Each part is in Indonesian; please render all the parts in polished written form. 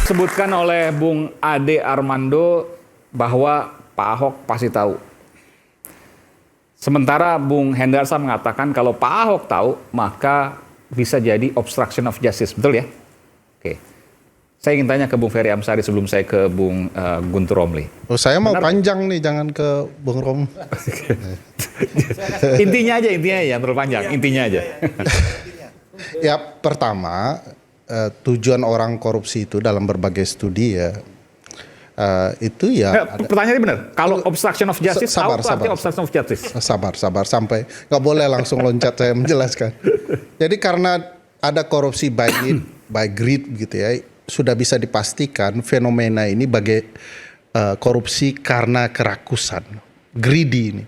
Sebutkan oleh Bung Ade Armando bahwa Pak Ahok pasti tahu. Sementara Bung Hendarsa mengatakan kalau Pak Ahok tahu, maka bisa jadi obstruction of justice. Betul ya? Oke. Saya ingin tanya ke Bung Ferry Amsari sebelum saya ke Bung Guntur Romli. Oh, saya mau panjang nih, jangan ke Bung Rom. Intinya aja, jangan terlalu panjang. Intinya aja. Ya, pertama, tujuan orang korupsi itu dalam berbagai studi ya, itu ya. Pertanyaannya benar. Kalau obstruction of justice, sabar. Obstruction of justice. Sabar sampai nggak boleh langsung loncat saya menjelaskan. Jadi karena ada korupsi by greed gitu ya, sudah bisa dipastikan fenomena ini sebagai korupsi karena kerakusan, greedy ini.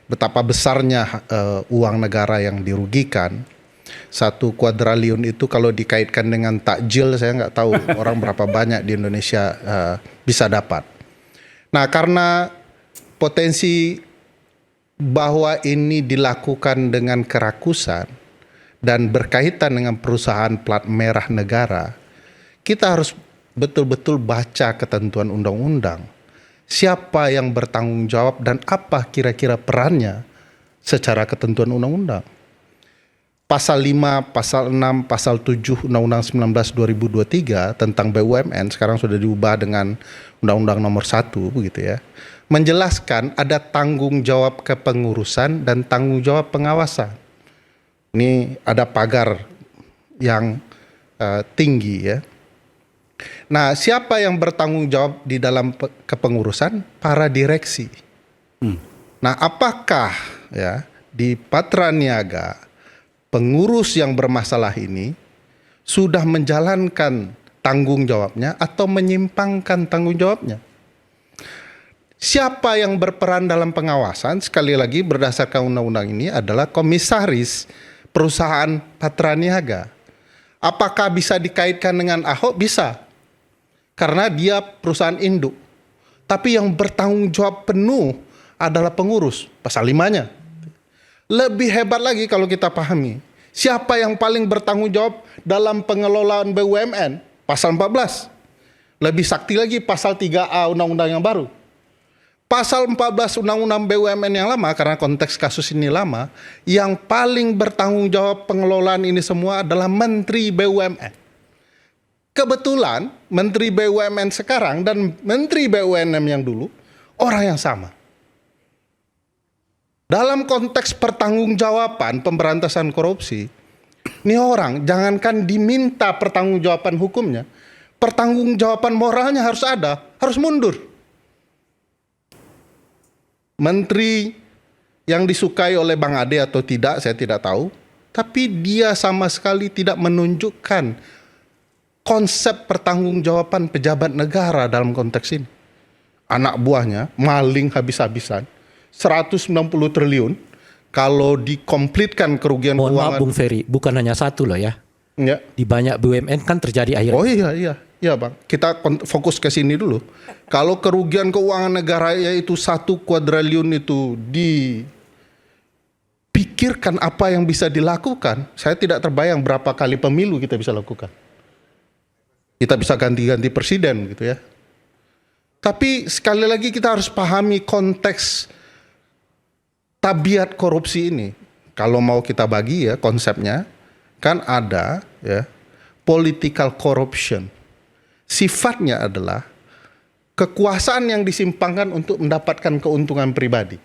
Betapa besarnya uang negara yang dirugikan. 1 kuadriliun itu kalau dikaitkan dengan takjil, saya nggak tahu orang berapa banyak di Indonesia bisa dapat. Nah, karena potensi bahwa ini dilakukan dengan kerakusan dan berkaitan dengan perusahaan plat merah negara, kita harus betul-betul baca ketentuan undang-undang. Siapa yang bertanggung jawab dan apa kira-kira perannya secara ketentuan undang-undang. Pasal 5, Pasal 6, Pasal 7 Undang-Undang 19 2023 tentang BUMN sekarang sudah diubah dengan Undang-Undang nomor 1 begitu ya. Menjelaskan ada tanggung jawab kepengurusan dan tanggung jawab pengawasan. Ini ada pagar yang tinggi ya. Nah, siapa yang bertanggung jawab di dalam kepengurusan? Para direksi. Nah, apakah ya di Patra Niaga pengurus yang bermasalah ini sudah menjalankan tanggung jawabnya atau menyimpangkan tanggung jawabnya? Siapa yang berperan dalam pengawasan? Sekali lagi berdasarkan undang-undang ini adalah komisaris perusahaan Patra Niaga. Apakah bisa dikaitkan dengan Ahok? Bisa. Karena dia perusahaan induk. Tapi yang bertanggung jawab penuh adalah pengurus, pasal 5-nya. Lebih hebat lagi kalau kita pahami, siapa yang paling bertanggung jawab dalam pengelolaan BUMN? Pasal 14. Lebih sakti lagi pasal 3A Undang-Undang yang baru. Pasal 14 Undang-Undang BUMN yang lama, karena konteks kasus ini lama, yang paling bertanggung jawab pengelolaan ini semua adalah Menteri BUMN. Kebetulan Menteri BUMN sekarang dan Menteri BUMN yang dulu orang yang sama. Dalam konteks pertanggungjawaban pemberantasan korupsi, ini orang jangankan diminta pertanggungjawaban hukumnya, pertanggungjawaban moralnya harus ada, harus mundur. Menteri yang disukai oleh Bang Ade atau tidak, saya tidak tahu, tapi dia sama sekali tidak menunjukkan konsep pertanggungjawaban pejabat negara dalam konteks ini. Anak buahnya maling habis-habisan. 190 triliun kalau dikomplitkan kerugian Mohon keuangan. maaf Bung Ferry, bukan hanya satu loh ya. Ya. Di banyak BUMN kan terjadi akhirnya. Oh iya Bang. Kita fokus ke sini dulu. Kalau kerugian keuangan negara yaitu 1 kuadriliun itu dipikirkan apa yang bisa dilakukan, saya tidak terbayang berapa kali pemilu kita bisa lakukan. Kita bisa ganti-ganti presiden gitu ya. Tapi sekali lagi kita harus pahami konteks tabiat korupsi ini. Kalau mau kita bagi ya konsepnya, kan ada ya political corruption. Sifatnya adalah kekuasaan yang disimpangkan untuk mendapatkan keuntungan pribadi.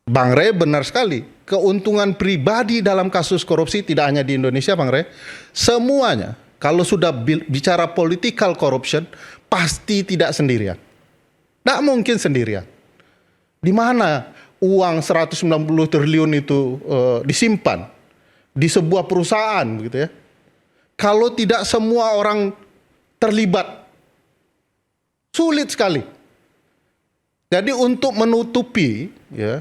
Bang Rey benar sekali, keuntungan pribadi dalam kasus korupsi tidak hanya di Indonesia Bang Rey, semuanya. Kalau sudah bicara political corruption, pasti tidak sendirian. Tidak mungkin sendirian. Di mana uang 190 triliun itu disimpan? Di sebuah perusahaan gitu ya. Kalau tidak semua orang terlibat, sulit sekali. Jadi untuk menutupi ya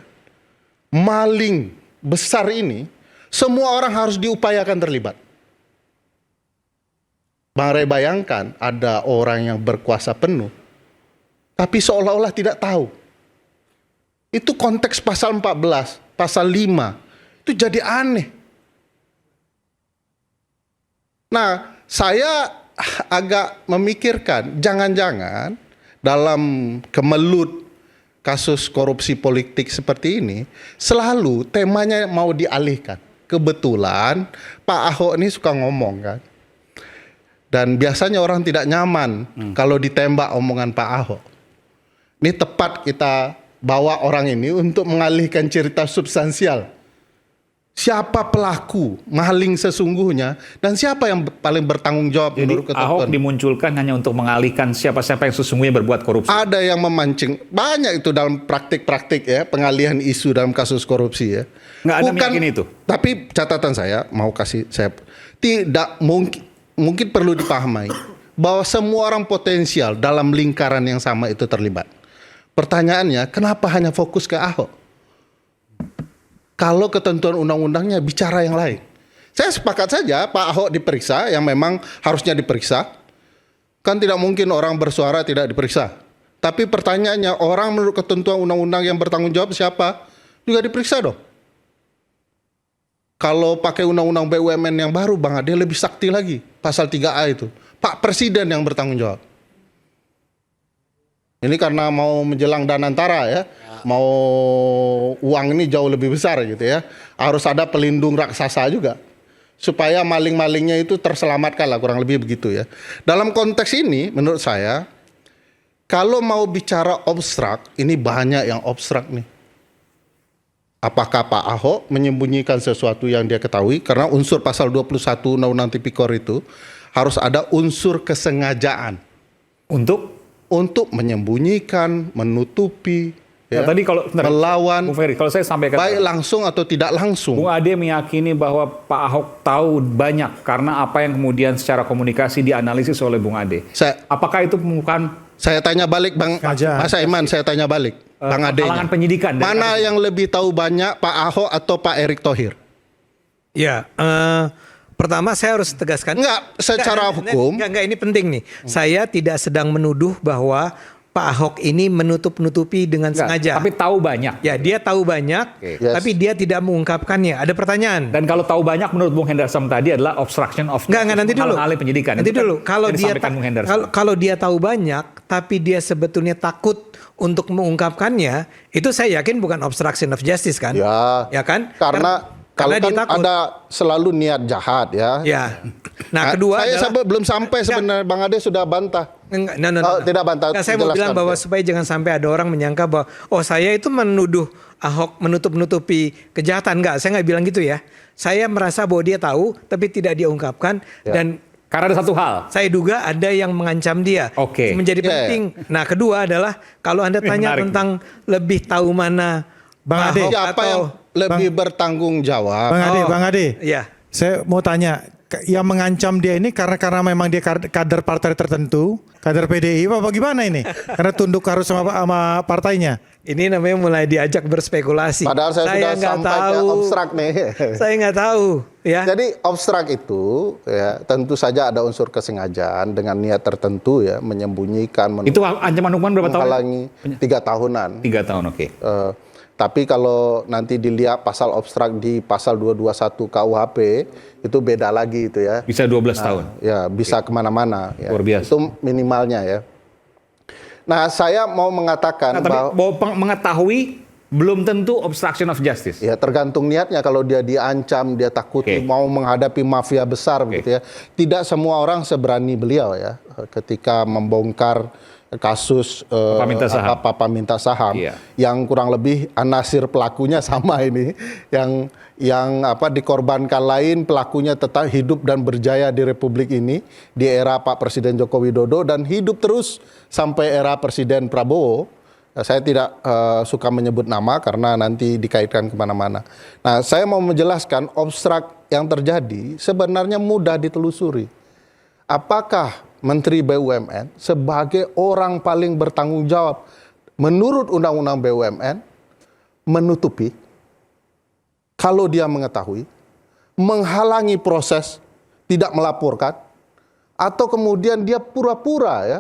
maling besar ini, semua orang harus diupayakan terlibat. Bang Rey bayangkan ada orang yang berkuasa penuh, tapi seolah-olah tidak tahu. Itu konteks pasal 14, pasal 5, itu jadi aneh. Nah, saya agak memikirkan jangan-jangan dalam kemelut kasus korupsi politik seperti ini selalu temanya mau dialihkan. Kebetulan Pak Ahok ini suka ngomong kan. Dan biasanya orang tidak nyaman kalau ditembak omongan Pak Ahok. Ini tepat kita bawa orang ini untuk mengalihkan cerita substansial. Siapa pelaku maling sesungguhnya dan siapa yang paling bertanggung jawab Jadi menurut ketentuan. Ahok dimunculkan hanya untuk mengalihkan siapa-siapa yang sesungguhnya berbuat korupsi. Ada yang memancing, banyak itu dalam praktik-praktik ya, pengalihan isu dalam kasus korupsi ya. Nggak ada meyakini itu. Tapi catatan saya mau kasih saya tidak mungkin perlu dipahami bahwa semua orang potensial dalam lingkaran yang sama itu terlibat. Pertanyaannya, kenapa hanya fokus ke Ahok? Kalau ketentuan undang-undangnya bicara yang lain. Saya sepakat saja Pak Ahok diperiksa yang memang harusnya diperiksa. Kan tidak mungkin orang bersuara tidak diperiksa. Tapi pertanyaannya, orang menurut ketentuan undang-undang yang bertanggung jawab siapa? Juga diperiksa dong. Kalau pakai undang-undang BUMN yang baru, Bang Ade lebih sakti lagi. Pasal 3A itu. Pak Presiden yang bertanggung jawab. Ini karena mau menjelang Danantara ya. Mau uang ini jauh lebih besar gitu ya. Harus ada pelindung raksasa juga. Supaya maling-malingnya itu terselamatkan lah, kurang lebih begitu ya. Dalam konteks ini menurut saya, kalau mau bicara obstrak, ini banyak yang obstrak nih. Apakah Pak Ahok menyembunyikan sesuatu yang dia ketahui? Karena unsur pasal 21 Undang-Undang Tipikor itu harus ada unsur kesengajaan. Untuk menyembunyikan, menutupi, ya, tadi kalau melawan, Bung Ferry, kalau saya sampaikan baik langsung atau tidak langsung. Bung Ade meyakini bahwa Pak Ahok tahu banyak karena apa yang kemudian secara komunikasi dianalisis oleh Bung Ade. Apakah itu bukan? Saya tanya balik Bang Mas Aiman, saya tanya balik Bang Ade. Kalangan penyidikan. Mana yang lebih tahu banyak, Pak Ahok atau Pak Erick Thohir? Ya, pertama saya harus tegaskan. Enggak, secara hukum. Enggak, ini penting nih. Saya tidak sedang menuduh bahwa Pak Ahok ini menutup-nutupi dengan sengaja. Tapi tahu banyak. Ya, dia tahu banyak, tapi dia tidak mengungkapkannya. Ada pertanyaan. Dan kalau tahu banyak menurut Bung Hendarsam tadi adalah obstruction of nanti dulu. hal-hal penyidikan. Nanti dulu. Kalau dia tahu banyak, tapi dia sebetulnya takut untuk mengungkapkannya, itu saya yakin bukan obstruction of justice kan? Ya kan? Karena kalau kan ada selalu niat jahat ya. Ya. Nah, kedua saya belum sampai sebenarnya Bang Ade sudah bantah. Tidak bantah. Saya mau bilang bahwa supaya jangan sampai ada orang menyangka bahwa saya itu menuduh Ahok menutup-nutupi kejahatan. Enggak, saya nggak bilang gitu ya. Saya merasa bahwa dia tahu tapi tidak dia ungkapkan dan karena ada satu hal. Saya duga ada yang mengancam dia. Menjadi penting. Nah, kedua adalah kalau Anda tanya tentang lebih tahu mana Bang Ade, siapa yang lebih bertanggung jawab? Bang Ade. Ya. Saya mau tanya, yang mengancam dia ini karena memang dia kader partai tertentu, kader PDI apa gimana ini? Karena tunduk harus sama partainya. Ini namanya mulai diajak berspekulasi. Padahal saya sudah sampai ke obstrak nih. Saya nggak tahu. Ya. Jadi obstrak itu ya tentu saja ada unsur kesengajaan dengan niat tertentu ya, menyembunyikan. Itu ancaman hukuman berapa tahun? Menghalangi 3 tahunan. 3 tahun, oke. Tapi kalau nanti dilihat pasal obstrak di pasal 221 KUHP itu beda lagi itu ya. Bisa 12 tahun. Ya bisa kemana-mana. Ya. Luar biasa. Itu minimalnya ya. Nah saya mau mengatakan bahwa mengetahui belum tentu obstruction of justice. Ya tergantung niatnya. Kalau dia diancam, dia takut mau menghadapi mafia besar begitu ya. Tidak semua orang seberani beliau ya ketika membongkar kasus Papa minta saham yang kurang lebih anasir pelakunya sama ini yang dikorbankan lain, pelakunya tetap hidup dan berjaya di Republik ini di era Pak Presiden Joko Widodo dan hidup terus sampai era Presiden Prabowo. Saya tidak suka menyebut nama karena nanti dikaitkan kemana-mana. Nah, saya mau menjelaskan obstrak yang terjadi sebenarnya mudah ditelusuri. Apakah Menteri BUMN sebagai orang paling bertanggung jawab menurut Undang-Undang BUMN menutupi, kalau dia mengetahui, menghalangi proses, tidak melaporkan, atau kemudian dia pura-pura ya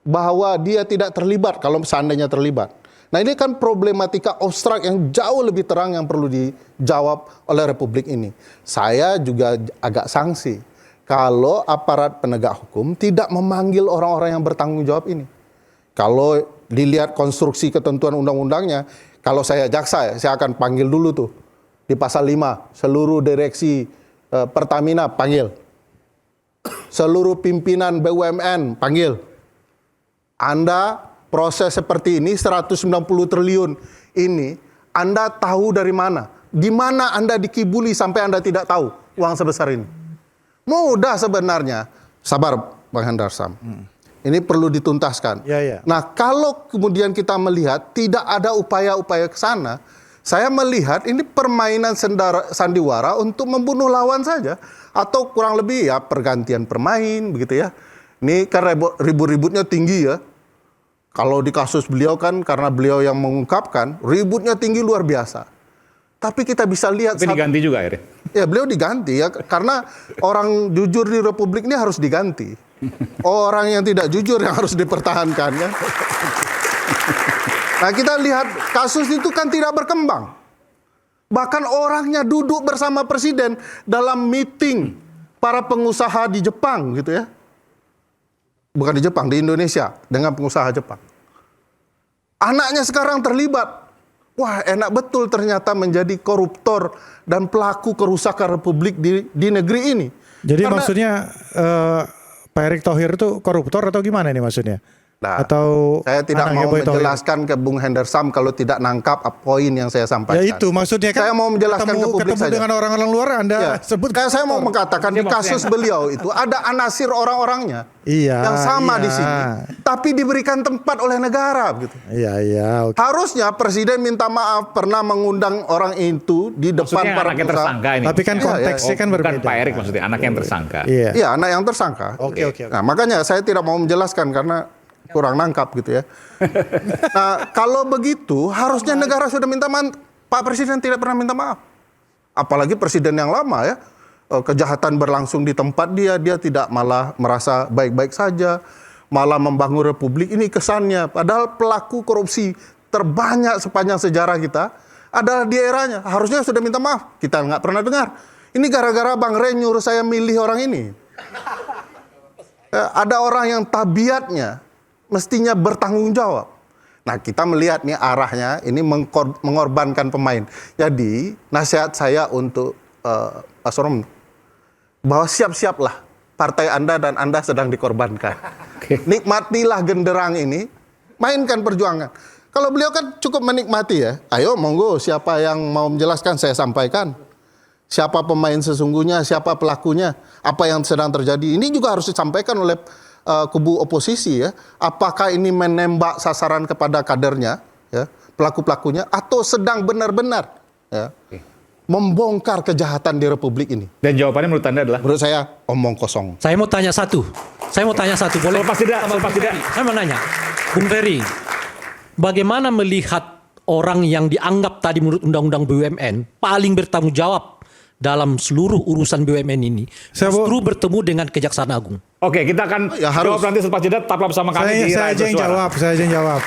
bahwa dia tidak terlibat kalau seandainya terlibat. Nah ini kan problematika obstrak yang jauh lebih terang yang perlu dijawab oleh Republik ini. Saya juga agak sangsi kalau aparat penegak hukum tidak memanggil orang-orang yang bertanggung jawab ini. Kalau dilihat konstruksi ketentuan undang-undangnya, kalau saya jaksa ya, saya akan panggil dulu tuh di pasal 5 seluruh direksi Pertamina panggil, seluruh pimpinan BUMN panggil. Anda proses seperti ini 190 triliun ini Anda tahu dari mana? Di mana Anda dikibuli sampai Anda tidak tahu uang sebesar ini? Mudah sebenarnya. Sabar Bang Hendarsam. Ini perlu dituntaskan. Ya. Nah, kalau kemudian kita melihat tidak ada upaya-upaya ke sana, saya melihat ini permainan sandiwara untuk membunuh lawan saja, atau kurang lebih ya pergantian permain begitu ya. Ini kan ribut-ributnya tinggi ya. Kalau di kasus beliau kan karena beliau yang mengungkapkan, ributnya tinggi luar biasa. Tapi kita bisa lihat Tapi diganti juga akhirnya. ya beliau diganti ya, karena orang jujur di Republik ini harus diganti. Orang yang tidak jujur yang harus dipertahankan ya. Nah, kita lihat kasus itu kan tidak berkembang. Bahkan orangnya duduk bersama presiden dalam meeting para pengusaha di Jepang gitu ya. Bukan di Jepang, di Indonesia dengan pengusaha Jepang. Anaknya sekarang terlibat. Wah, enak betul ternyata menjadi koruptor dan pelaku kerusakan Republik di negeri ini. Jadi Karena- maksudnya Pak Erick Thohir itu koruptor atau gimana ini maksudnya? Nah, Atau saya tidak anaknya mau Boy Thohir? menjelaskan ke Bung Hendersam kalau tidak nangkap poin yang saya sampaikan. Ya itu maksudnya kan. Saya mau menjelaskan ke publik ketemu saja. dengan orang-orang luar Anda Ya, sebut. kayak saya mau mengatakan di Dia kasus beliau itu ada anasir orang-orangnya Iya, yang sama iya. di sini, tapi diberikan tempat oleh negara gitu. Iya. Oke. Harusnya presiden minta maaf pernah mengundang orang itu di depan Maksudnya para anak yang pengusaha. tersangka ini. Tapi kan Iya, konteksnya kan Bukan berbeda. Pak Erick maksudnya, anak yang tersangka. Iya. Iya, anak yang tersangka. Oke. Nah, makanya saya tidak mau menjelaskan karena kurang nangkap gitu ya. Nah, kalau begitu harusnya negara sudah minta maaf. Pak Presiden tidak pernah minta maaf. Apalagi presiden yang lama ya. Kejahatan berlangsung di tempat dia tidak malah merasa baik-baik saja, malah membangun republik. Ini kesannya. Padahal pelaku korupsi terbanyak sepanjang sejarah kita adalah di eranya. Harusnya sudah minta maaf. Kita nggak pernah dengar. Ini gara-gara Bang Ren nyuruh saya milih orang ini. Ada orang yang tabiatnya mestinya bertanggung jawab. Nah, kita melihat nih arahnya ini mengorbankan pemain. Jadi, nasihat saya untuk Pak Sorom, bahwa siap-siaplah partai Anda dan Anda sedang dikorbankan. Nikmatilah genderang ini, mainkan perjuangan. Kalau beliau kan cukup menikmati ya. Ayo monggo, siapa yang mau menjelaskan saya sampaikan. Siapa pemain sesungguhnya, siapa pelakunya, apa yang sedang terjadi. Ini juga harus disampaikan oleh kubu oposisi ya. Apakah ini menembak sasaran kepada kadernya, ya, pelaku-pelakunya, atau sedang benar-benar ya, membongkar kejahatan di Republik ini. Dan jawabannya menurut Anda adalah? Menurut saya omong kosong. Saya mau tanya satu, boleh? Selepas jeda. Saya mau nanya, Bung Ferry, bagaimana melihat orang yang dianggap tadi menurut Undang-Undang BUMN paling bertanggung jawab dalam seluruh urusan BUMN ini, justru bertemu dengan Kejaksaan Agung? Oke, kita akan Ya, harus. jawab nanti selepas jeda. Tetaplah bersama kami di Saya Rai aja yang Bersuara. jawab.